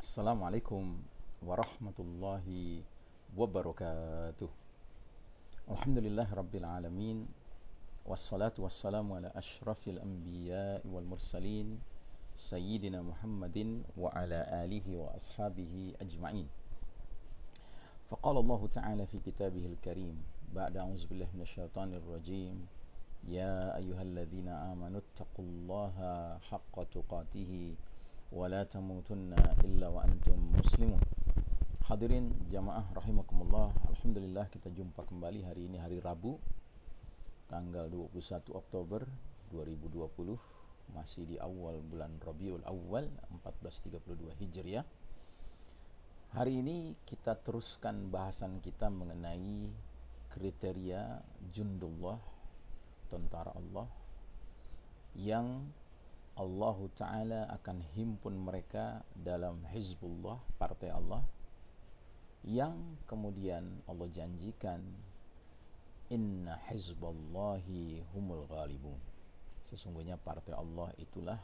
Assalamualaikum warahmatullahi wabarakatuh. Alhamdulillah rabbil alamin. Wassalatu wassalamu ala ashrafil anbiya wal mursalin Sayyidina Muhammadin wa ala alihi wa ashabihi ajma'in. Faqala Allah Ta'ala fi kitabihil karim ba'da a'udzu billahi minasyaitonir rajim. Ya ayyuhalladzina amanu taqullaha haqqa tuqatih wa la tamutunna illa wa antum muslimun. Hadirin jamaah rahimakumullah, alhamdulillah kita jumpa kembali hari ini, hari Rabu tanggal 21 Oktober 2020, masih di awal bulan Rabiul Awal 1432 Hijriah. Hari ini kita teruskan bahasan kita mengenai kriteria jundullah, tentara Allah, yang Allah Ta'ala akan himpun mereka dalam Hizbullah, partai Allah, yang kemudian Allah janjikan inna hizballahi humul ghalibun, sesungguhnya partai Allah itulah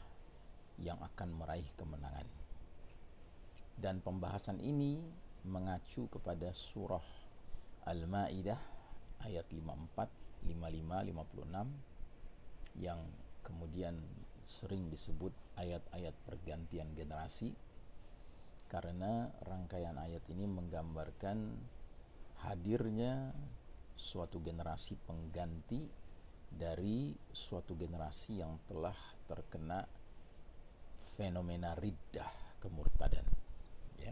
yang akan meraih kemenangan. Dan pembahasan ini mengacu kepada surah Al-Ma'idah ayat 54, 55, 56 yang kemudian sering disebut ayat-ayat pergantian generasi, karena rangkaian ayat ini menggambarkan hadirnya suatu generasi pengganti dari suatu generasi yang telah terkena fenomena riddah, kemurtadan, ya.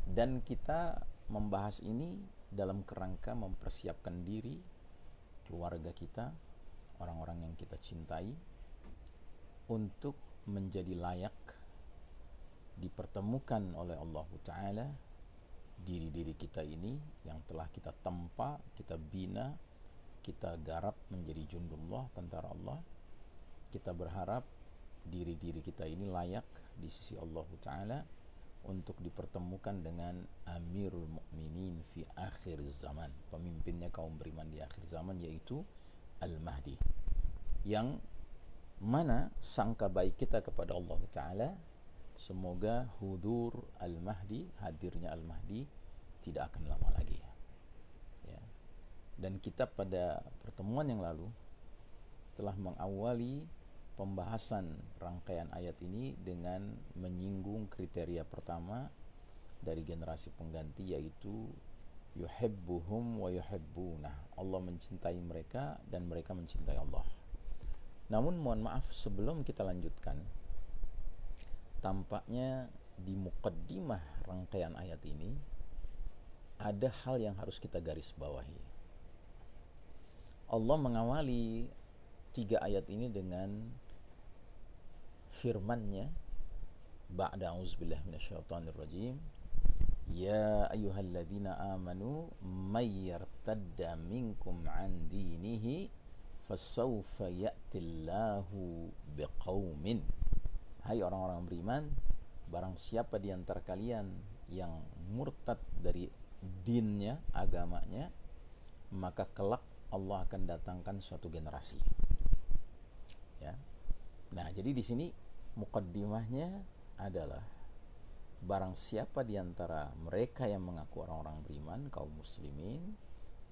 Dan kita membahas ini dalam kerangka mempersiapkan diri, keluarga kita, orang-orang yang kita cintai, untuk menjadi layak dipertemukan oleh Allah Ta'ala diri-diri kita ini yang telah kita tempa, kita bina, kita garap menjadi jundullah, tentara Allah. Kita berharap diri-diri kita ini layak di sisi Allah Ta'ala untuk dipertemukan dengan Amirul Mukminin fi akhir zaman, pemimpinnya kaum beriman di akhir zaman, yaitu Al-Mahdi, yang mana sangka baik kita kepada Allah Ta'ala, semoga hudur Al-Mahdi, hadirnya Al-Mahdi tidak akan lama lagi, ya. Dan kita pada pertemuan yang lalu telah mengawali pembahasan rangkaian ayat ini dengan menyinggung kriteria pertama dari generasi pengganti, yaitu yuhibbuhum wa yuhibbunah, Allah mencintai mereka dan mereka mencintai Allah. Namun mohon maaf, sebelum kita lanjutkan, tampaknya di muqaddimah rangkaian ayat ini ada hal yang harus kita garis bawahi. Allah mengawali 3 ayat ini dengan firman-Nya, ba'da a'udzubillahi minasyaitonir rajim, ya ayyuhalladzina amanu may yartadda minkum an dinihi fasawfa ya'tillahu biqaumin, hai orang-orang beriman, barang siapa di antara kalian yang murtad dari dinnya, agamanya, maka kelak Allah akan datangkan suatu generasi, ya. Nah, jadi di sini muqaddimahnya adalah barang siapa di antara mereka yang mengaku orang-orang beriman, kaum muslimin,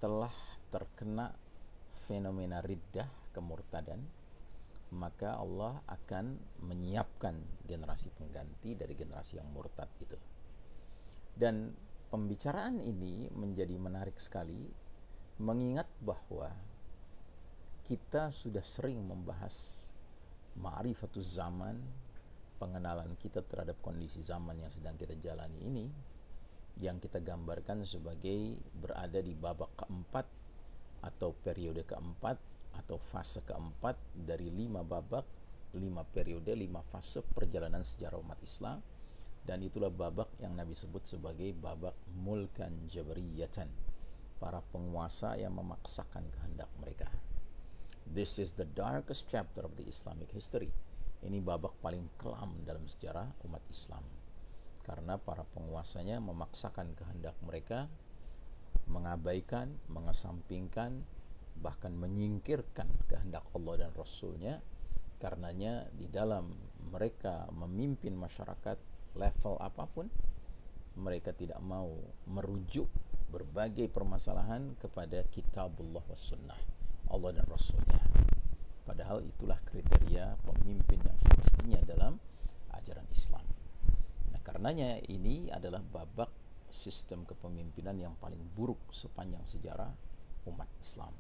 telah terkena fenomena riddah, kemurtadan, maka Allah akan menyiapkan generasi pengganti dari generasi yang murtad itu. Dan pembicaraan ini menjadi menarik sekali, mengingat bahwa kita sudah sering membahas ma'rifatuz zaman, pengenalan kita terhadap kondisi zaman yang sedang kita jalani ini, yang kita gambarkan sebagai berada di babak keempat atau periode keempat atau fase keempat dari 5 babak, 5 periode, 5 fase perjalanan sejarah umat Islam. Dan itulah babak yang Nabi sebut sebagai babak mulkan jabariyatan, para penguasa yang memaksakan kehendak mereka. This is the darkest chapter of the Islamic history. Ini babak paling kelam dalam sejarah umat Islam, karena para penguasanya memaksakan kehendak mereka, mengabaikan, mengesampingkan, bahkan menyingkirkan kehendak Allah dan Rasulnya. Karenanya di dalam mereka memimpin masyarakat, level apapun, mereka tidak mau merujuk berbagai permasalahan kepada kitabullah was sunnah, Allah dan Rasulnya. Padahal itulah kriteria pemimpin yang semestinya dalam ajaran Islam. Nah, karenanya ini adalah babak sistem kepemimpinan yang paling buruk sepanjang sejarah umat Islam.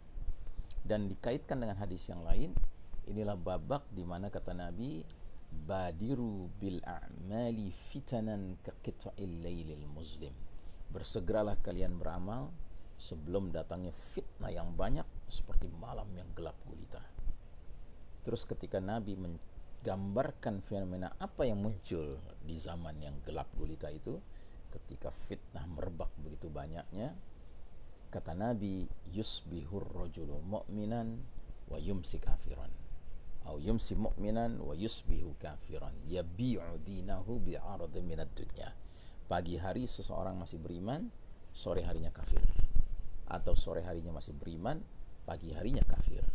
Dan dikaitkan dengan hadis yang lain, inilah babak di mana kata Nabi, badiru bil a'mali fitanan ka qita'il lailil muslim. Bersegeralah kalian beramal sebelum datangnya fitnah yang banyak seperti malam yang gelap gulita. Terus ketika Nabi menggambarkan fenomena apa yang muncul di zaman yang gelap gulita itu, ketika fitnah merebak begitu banyaknya, kata Nabi, yusbihur rajulu mu'minan wa yumsi kafiran, atau yumsi mu'minan wa yusbihu kafiran, yabi'u dinahu bi'aradin minad dunya. Pagi hari seseorang masih beriman, sore harinya kafir. Atau sore harinya masih beriman, pagi harinya kafir.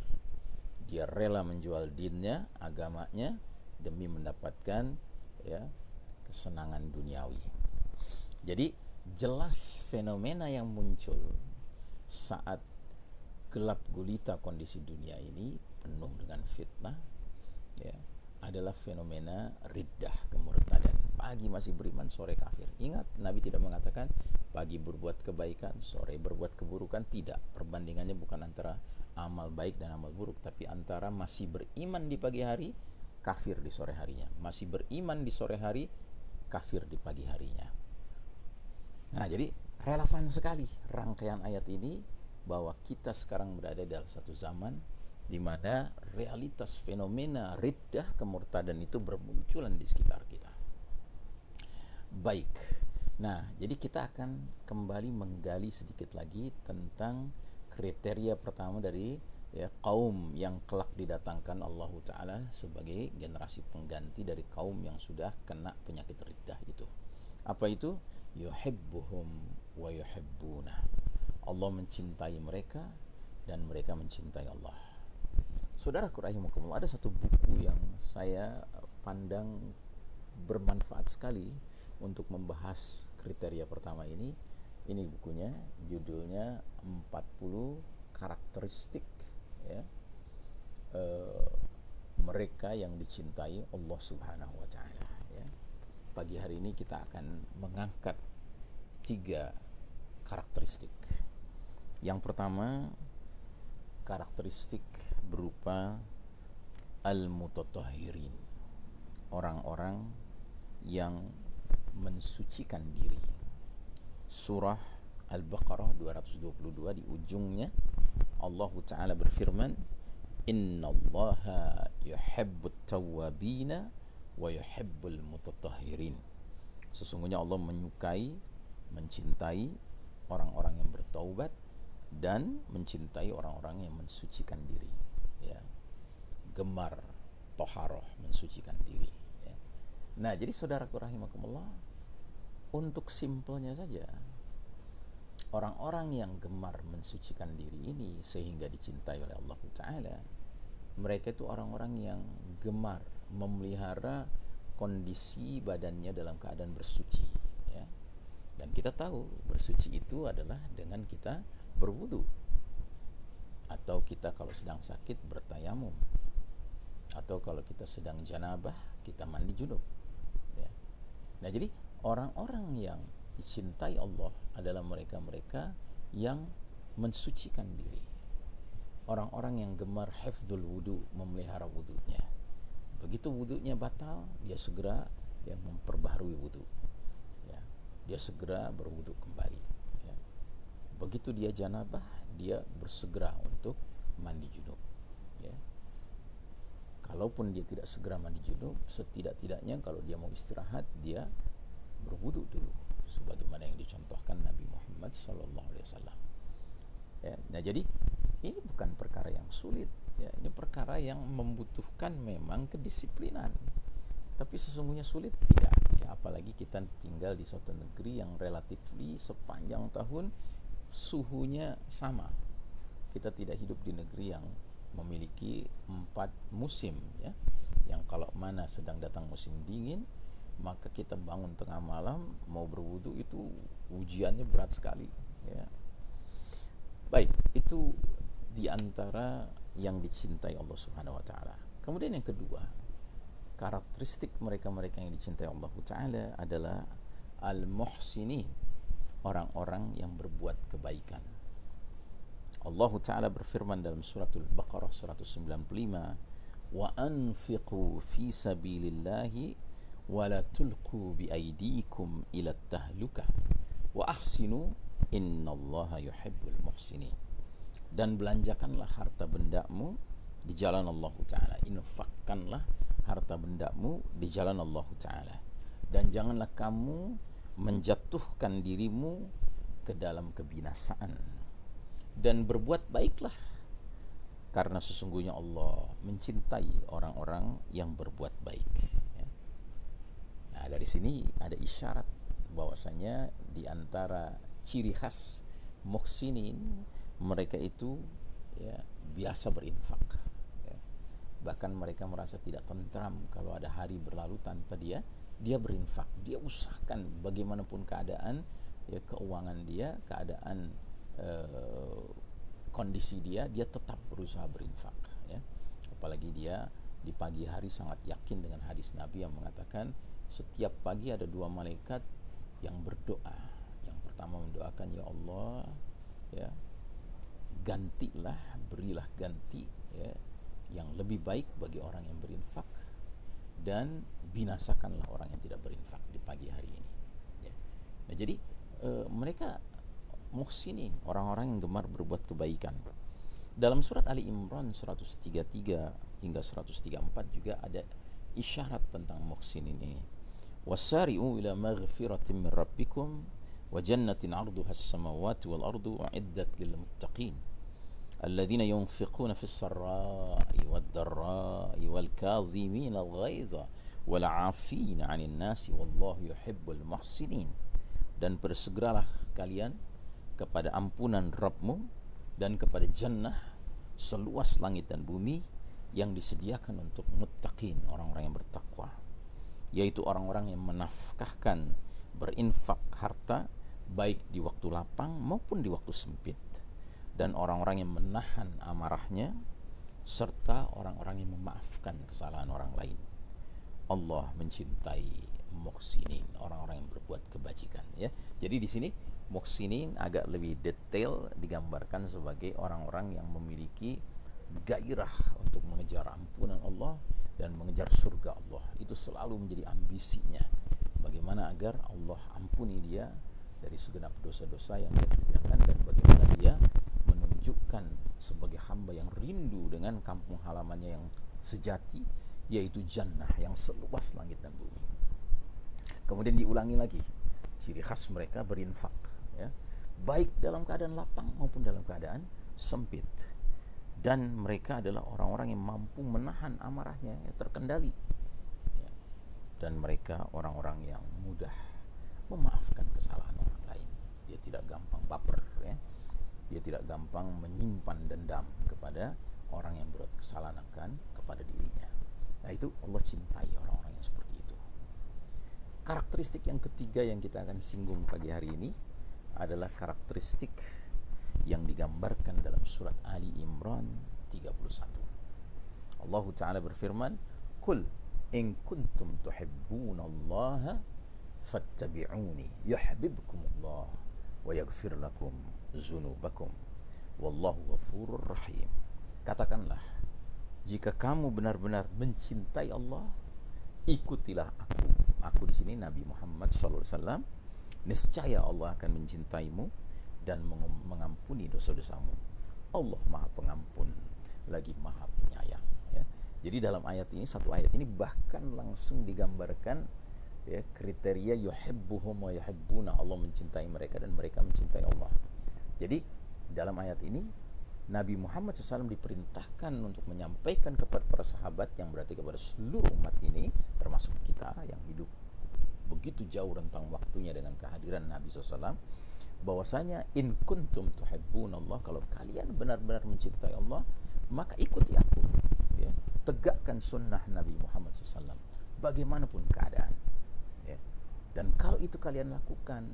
Dia rela menjual dinnya, agamanya, demi mendapatkan kesenangan duniawi. Jadi jelas fenomena yang muncul saat gelap gulita kondisi dunia ini penuh dengan fitnah, adalah fenomena riddah, kemurtadan. Pagi masih beriman, sore kafir. Ingat, Nabi tidak mengatakan pagi berbuat kebaikan, sore berbuat keburukan. Tidak. Perbandingannya bukan antara amal baik dan amal buruk, tapi antara masih beriman di pagi hari, kafir di sore harinya. Masih beriman di sore hari, kafir di pagi harinya. Nah, jadi relevan sekali rangkaian ayat ini bahwa kita sekarang berada dalam satu zaman di mana realitas fenomena riddah, kemurtadan itu bermunculan di sekitar kita. Baik. Nah, jadi kita akan kembali menggali sedikit lagi tentang kriteria pertama dari kaum yang kelak didatangkan Allah Ta'ala sebagai generasi pengganti dari kaum yang sudah kena penyakit riddah itu. Apa itu? Yuhibbuhum wa yuhibbuna. Allah mencintai mereka dan mereka mencintai Allah. Saudaraku rahimakumullah, ada satu buku yang saya pandang bermanfaat sekali untuk membahas kriteria pertama ini. Ini bukunya, judulnya 40 karakteristik mereka yang dicintai Allah Subhanahu wa Ta'ala. Pagi hari ini kita akan mengangkat 3 karakteristik. Yang pertama, karakteristik berupa al-mutatahhirin, orang-orang yang mensucikan diri. Surah Al-Baqarah 222 di ujungnya Allah Ta'ala berfirman, innallaha yuhibbut tawwabina wa yuhibbul mutatahhirin. Sesungguhnya Allah menyukai, mencintai orang-orang yang bertaubat dan mencintai orang-orang yang mensucikan diri, gemar toharoh, mensucikan diri, Nah, jadi saudaraku rahimakumullah, untuk simpelnya saja, orang-orang yang gemar mensucikan diri ini sehingga dicintai oleh Allah Ta'ala, mereka itu orang-orang yang gemar memelihara kondisi badannya dalam keadaan bersuci, Dan kita tahu bersuci itu adalah dengan kita berwudu, atau kita kalau sedang sakit bertayamum, atau kalau kita sedang janabah kita mandi junub, Nah, jadi orang-orang yang dicintai Allah adalah mereka-mereka yang mensucikan diri. Orang-orang yang gemar hifdzul wudu, memelihara wudunya. Begitu wudunya batal, dia segera memperbaharui wudu. Dia segera berwudu kembali. Begitu dia janabah, dia bersegera untuk mandi junub. Kalaupun dia tidak segera mandi junub, setidak-tidaknya kalau dia mau istirahat, dia berwudu dulu, sebagaimana yang dicontohkan Nabi Muhammad SAW. Nah, jadi ini bukan perkara yang sulit, ini perkara yang membutuhkan memang kedisiplinan. Tapi sesungguhnya sulit tidak, apalagi kita tinggal di suatu negeri yang relatif sepanjang tahun suhunya sama. Kita tidak hidup di negeri yang memiliki 4 musim, yang kalau mana sedang datang musim dingin, maka kita bangun tengah malam mau berwudu itu ujiannya berat sekali, ya. Baik, itu diantara yang dicintai Allah Subhanahu Wa Taala. Kemudian yang kedua, karakteristik mereka-mereka yang dicintai Allah Taala adalah al-muhsinin, orang-orang yang berbuat kebaikan. Allah Ta'ala berfirman dalam suratul Baqarah 195, wa anfiqu fi sabilillahi wa la tulqu bi aydikum ila tahlukah wa ahsinu innallaha yuhibbul muhsinin. Dan belanjakanlah harta bendamu di jalan Allah Ta'ala, infakkanlah harta bendamu di jalan Allah Ta'ala, dan janganlah kamu menjatuhkan dirimu ke dalam kebinasaan, dan berbuat baiklah karena sesungguhnya Allah mencintai orang-orang yang berbuat baik. Nah, dari sini ada isyarat bahwasanya di antara ciri khas muhsinin, mereka itu ya biasa berinfak, ya. Bahkan mereka merasa tidak tentram kalau ada hari berlalu tanpa dia berinfak. Dia usahakan bagaimanapun keadaan, ya, keuangan dia, keadaan kondisi dia tetap berusaha berinfak, ya. Apalagi dia di pagi hari sangat yakin dengan hadis Nabi yang mengatakan setiap pagi ada dua malaikat yang berdoa. Yang pertama mendoakan, ya Allah, ya, gantilah, berilah ganti, ya, yang lebih baik bagi orang yang berinfak, dan binasakanlah orang yang tidak berinfak di pagi hari ini, ya. Nah, jadi mereka muhsinin, orang-orang yang gemar berbuat kebaikan. Dalam surat Ali Imran 133 hingga 134 juga ada isyarat tentang muhsinin ini. Wasari'u ila maghfiratin min rabbikum wa jannatin 'arduha as-samawati wal ardu u'iddat lil muttaqin alladzina yunfiquna fis sarra'i wad dharra'i wal kadhimina al-ghaidha wal 'afina 'anil nasi wallahu yuhibbul muhsinin. Dan bersegeralah kalian kepada ampunan Rabbmu dan kepada jannah seluas langit dan bumi yang disediakan untuk muttaqin, orang-orang yang bertakwa, yaitu orang-orang yang menafkahkan, berinfak harta baik di waktu lapang maupun di waktu sempit, dan orang-orang yang menahan amarahnya, serta orang-orang yang memaafkan kesalahan orang lain. Allah mencintai muhsinin, orang-orang yang berbuat kebajikan, ya. Jadi di sini muhsinin agak lebih detail digambarkan sebagai orang-orang yang memiliki gairah untuk mengejar ampunan Allah dan mengejar surga Allah. Itu selalu menjadi ambisinya, bagaimana agar Allah ampuni dia dari segenap dosa-dosa yang dia kerjakan, dan bagaimana dia menunjukkan sebagai hamba yang rindu dengan kampung halamannya yang sejati, yaitu jannah yang seluas langit dan bumi. Kemudian diulangi lagi, ciri khas mereka berinfak, ya, baik dalam keadaan lapang maupun dalam keadaan sempit. Dan mereka adalah orang-orang yang mampu menahan amarahnya, ya, terkendali, ya. Dan mereka orang-orang yang mudah memaafkan kesalahan orang lain. Dia tidak gampang baper, ya. Dia tidak gampang menyimpan dendam kepada orang yang berbuat kesalahan kepada dirinya. Nah, itu Allah cintai orang-orang yang seperti itu. Karakteristik yang ketiga yang kita akan singgung pagi hari ini adalah karakteristik yang digambarkan dalam surat Ali Imran 31. Allah Ta'ala berfirman, "Qul in kuntum tuhibbunallaha fattabi'uni yuhibbukumullah wa yaghfir lakum dzunubakum wallahu ghafurur rahim." Katakanlah, jika kamu benar-benar mencintai Allah, ikutilah aku. Aku di sini Nabi Muhammad SAW. Niscaya Allah akan mencintaimu dan mengampuni dosa-dosamu. Allah Maha Pengampun lagi Maha Penyayang, ya. Jadi dalam ayat ini, satu ayat ini bahkan langsung digambarkan, ya, kriteria yuhibbuhum wa yuhibbuna, Allah mencintai mereka dan mereka mencintai Allah. Jadi dalam ayat ini Nabi Muhammad SAW diperintahkan untuk menyampaikan kepada para sahabat, yang berarti kepada seluruh umat ini, termasuk kita yang hidup begitu jauh rentang waktunya dengan kehadiran Nabi SAW, bahwasanya in kuntum tuhibbunallah, kalau kalian benar-benar mencintai Allah, maka ikuti aku, ya. Tegakkan sunnah Nabi Muhammad SAW bagaimanapun keadaan, Dan kalau itu kalian lakukan,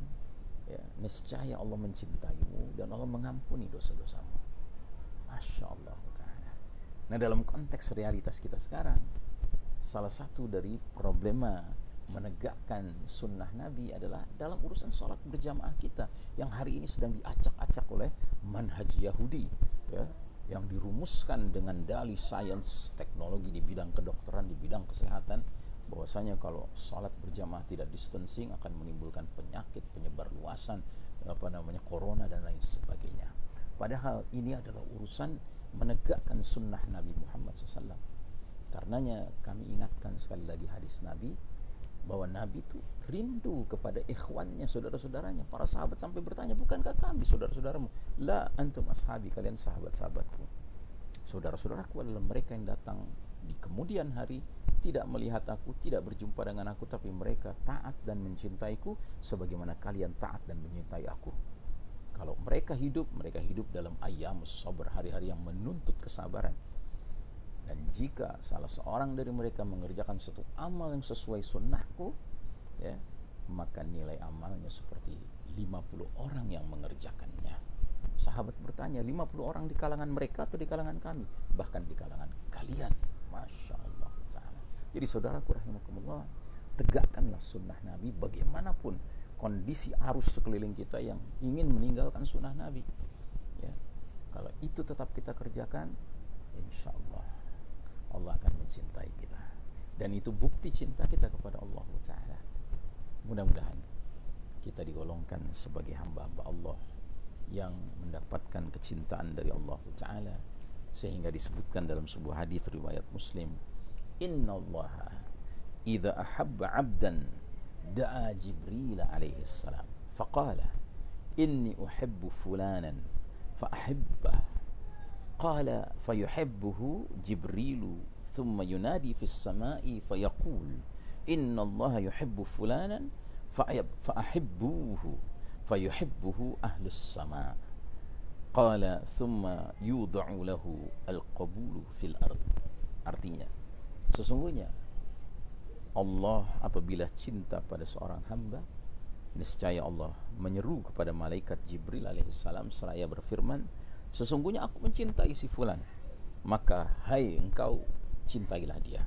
ya, niscaya Allah mencintaimu dan Allah mengampuni dosa-dosamu. Masya Allah ta'ala. Nah, dalam konteks realitas kita sekarang, salah satu dari problema menegakkan sunnah Nabi adalah dalam urusan sholat berjamaah kita yang hari ini sedang diacak-acak oleh manhaj Yahudi, ya, yang dirumuskan dengan dalih sains teknologi di bidang kedokteran, di bidang kesehatan, bahwasanya kalau sholat berjamaah tidak distancing akan menimbulkan penyakit, penyebar luasan corona dan lain sebagainya. Padahal ini adalah urusan menegakkan sunnah Nabi Muhammad SAW. Karenanya kami ingatkan sekali lagi hadis Nabi, bahwa Nabi itu rindu kepada ikhwannya, saudara-saudaranya. Para sahabat sampai bertanya, bukankah kami saudara-saudaramu? La antum ashabi, kalian sahabat-sahabatku. Saudara-saudaraku adalah mereka yang datang di kemudian hari, tidak melihat aku, tidak berjumpa dengan aku, tapi mereka taat dan mencintaiku sebagaimana kalian taat dan mencintai aku. Kalau mereka hidup dalam ayyamus sabr, hari-hari yang menuntut kesabaran. Dan jika salah seorang dari mereka mengerjakan satu amal yang sesuai sunnahku, ya, maka nilai amalnya seperti 50 orang yang mengerjakannya. Sahabat bertanya, 50 orang di kalangan mereka atau di kalangan kami? Bahkan di kalangan kalian. Masya Allah ta'ala. Jadi saudaraku rahimakumullah, tegakkanlah sunnah Nabi bagaimanapun kondisi arus sekeliling kita yang ingin meninggalkan sunnah Nabi, ya. Kalau itu tetap kita kerjakan, insya Allah Allah akan mencintai kita. Dan itu bukti cinta kita kepada Allah Ta'ala. Mudah-mudahan kita digolongkan sebagai hamba-hamba Allah yang mendapatkan kecintaan dari Allah Ta'ala, sehingga disebutkan dalam sebuah hadis riwayat Muslim, Inna Allah idha ahabba abdan da'a Jibril alaihi salam faqala inni uhibbu fulanan fa'ahibbah. قال فيحبه جبريل ثم ينادي في السماء فيقول إن الله يحب فلانا فأحبوه فيحبه أهل السماء قال ثم يوضع له القبول في الأرض. Artinya, sesungguhnya Allah apabila cinta pada seorang hamba, niscaya Allah menyeru kepada malaikat Jibril alaihissalam seraya berfirman, sesungguhnya aku mencintai si fulan, maka hai engkau cintailah dia.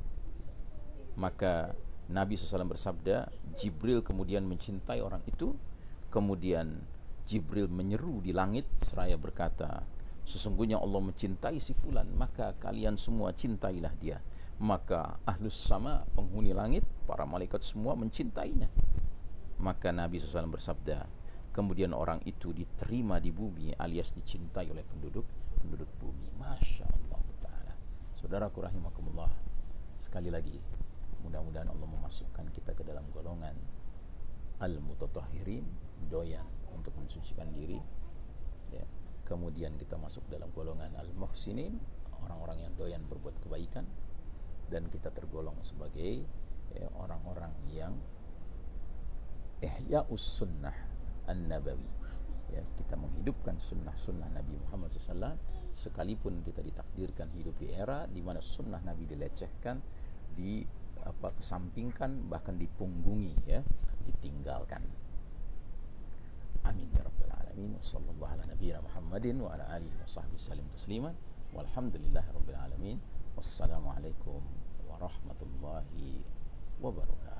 Maka Nabi SAW bersabda, Jibril kemudian mencintai orang itu, kemudian Jibril menyeru di langit seraya berkata, sesungguhnya Allah mencintai si fulan, maka kalian semua cintailah dia. Maka ahlus sama, penghuni langit, para malaikat semua mencintainya. Maka Nabi SAW bersabda, kemudian orang itu diterima di bumi alias dicintai oleh penduduk bumi. Masya Allah ta'ala. Saudaraku rahimakumullah, sekali lagi mudah-mudahan Allah memasukkan kita ke dalam golongan al-mutatahhirin, doyan untuk mensucikan diri, ya. Kemudian kita masuk dalam golongan al-muhsinin, orang-orang yang doyan berbuat kebaikan, dan kita tergolong sebagai, ya, orang-orang yang ihya'us sunnah an-nabawi, ya, kita menghidupkan sunnah-sunnah Nabi Muhammad SAW, sekalipun kita ditakdirkan hidup di era di mana sunnah Nabi dilecehkan, kesampingkan, bahkan dipunggungi, ya, ditinggalkan. Amin ya rabbal alamin. Wassallallahu ala nabiyyina Muhammadin wa ala alihi wa sahbihi sallim tasliman. Walhamdulillahi rabbil alamin. Wassalamualaikum warahmatullahi wabarakatuh.